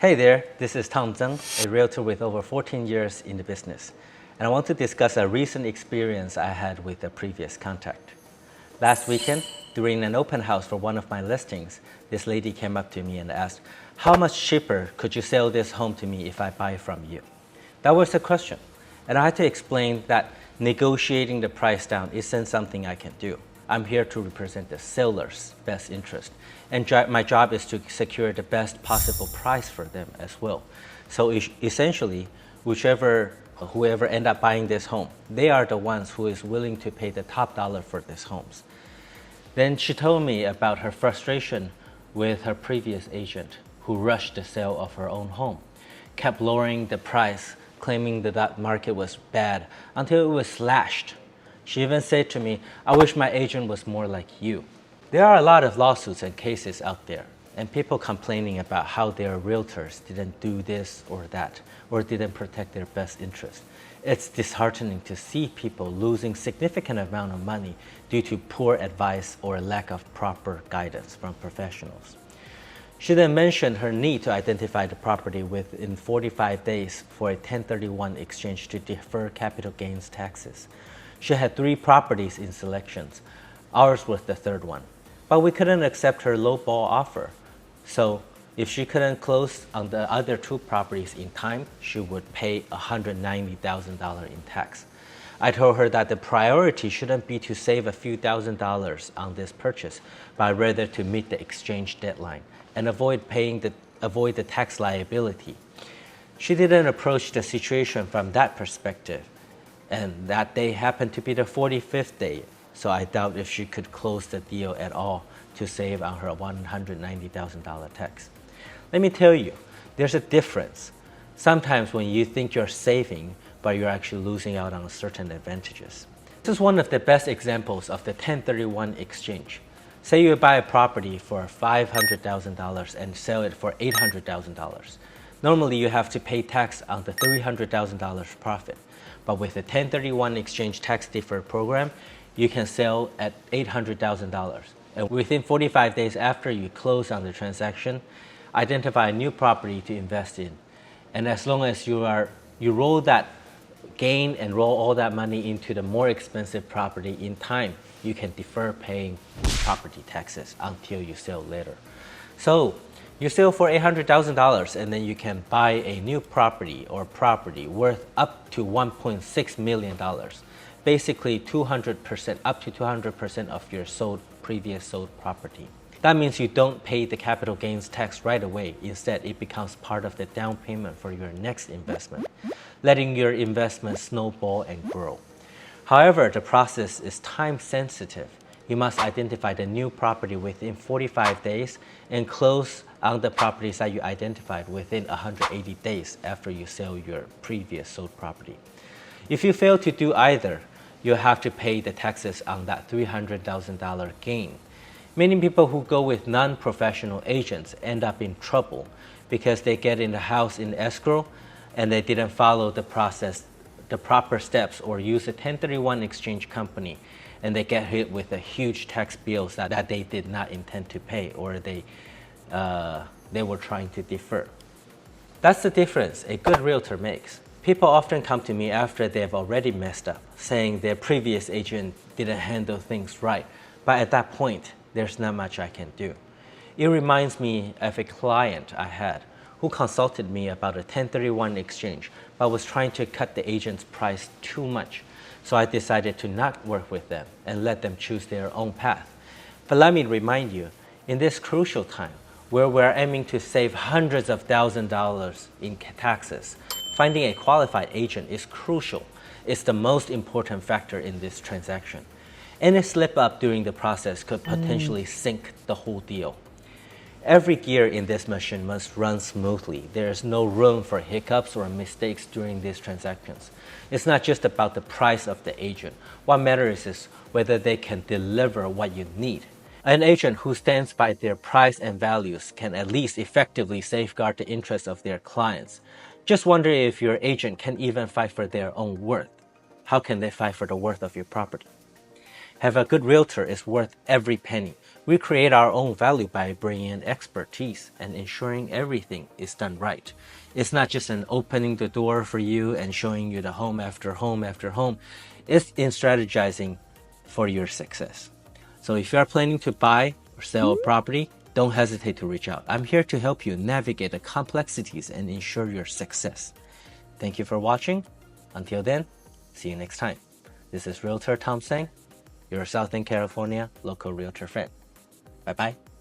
Hey there, this is Tom Zeng, a realtor with over 14 years in the business, and I want to discuss a recent experience I had with a previous contact. Last weekend, during an open house for one of my listings, this lady came up to me and asked, "How much cheaper could you sell this home to me if I buy from you?" That was the question, and I had to explain that negotiating the price down isn't something I can do. I'm here to represent the seller's best interest, and my job is to secure the best possible price for them as well. So essentially, whoever end up buying this home, they are the ones who is willing to pay the top dollar for these homes. Then she told me about her frustration with her previous agent who rushed the sale of her own home, kept lowering the price, claiming that market was bad until it was slashed. She even said to me, "I wish my agent was more like you." There are a lot of lawsuits and cases out there, and people complaining about how their realtors didn't do this or that, or didn't protect their best interest. It's disheartening to see people losing significant amount of money due to poor advice or lack of proper guidance from professionals. She then mentioned her need to identify the property within 45 days for a 1031 exchange to defer capital gains taxes. She had 3 properties in selections. Ours was the 3rd one. But we couldn't accept her lowball offer. So if she couldn't close on the other 2 properties in time, she would pay $190,000 in tax. I told her that the priority shouldn't be to save a few $1,000s on this purchase, but rather to meet the exchange deadline and avoid the tax liability. She didn't approach the situation from that perspective. And that day happened to be the 45th day, so I doubt if she could close the deal at all to save on her $190,000 tax. Let me tell you, there's a difference. Sometimes when you think you're saving, but you're actually losing out on certain advantages. This is one of the best examples of the 1031 exchange. Say you buy a property for $500,000 and sell it for $800,000. Normally you have to pay tax on the $300,000 profit. But with the 1031 exchange tax deferred program, you can sell at $800,000. And within 45 days after you close on the transaction, identify a new property to invest in. And as long as you roll that gain and roll all that money into the more expensive property in time, you can defer paying property taxes until you sell later. So you sell for $800,000 and then you can buy a new property or property worth up to $1.6 million. Basically 200%, up to 200% of your previous sold property. That means you don't pay the capital gains tax right away. Instead, it becomes part of the down payment for your next investment, letting your investment snowball and grow. However, the process is time sensitive. You must identify the new property within 45 days and close on the properties that you identified within 180 days after you sell your previous sold property. If you fail to do either, you'll have to pay the taxes on that $300,000 gain. Many people who go with non-professional agents end up in trouble because they get in the house in escrow and they didn't follow the process, the proper steps, or use a 1031 exchange company, and they get hit with a huge tax bills that they did not intend to pay, or they were trying to defer. That's the difference a good realtor makes. People often come to me after they've already messed up, saying their previous agent didn't handle things right, but at that point, there's not much I can do. It reminds me of a client I had who consulted me about a 1031 exchange, but was trying to cut the agent's price too much. So I decided to not work with them and let them choose their own path. But let me remind you, in this crucial time, where we're aiming to save hundreds of thousands of dollars in taxes, finding a qualified agent is crucial. It's the most important factor in this transaction. Any slip up during the process could potentially sink the whole deal. Every gear in this machine must run smoothly. There is no room for hiccups or mistakes during these transactions. It's not just about the price of the agent. What matters is whether they can deliver what you need. An agent who stands by their price and values can at least effectively safeguard the interests of their clients. Just wonder if your agent can even fight for their own worth. How can they fight for the worth of your property? Have a good realtor is worth every penny. We create our own value by bringing in expertise and ensuring everything is done right. It's not just an opening the door for you and showing you the home after home after home. It's in strategizing for your success. So if you are planning to buy or sell a property, don't hesitate to reach out. I'm here to help you navigate the complexities and ensure your success. Thank you for watching. Until then, see you next time. This is Realtor Tom Sang, your Southern California local realtor friend. Bye-bye.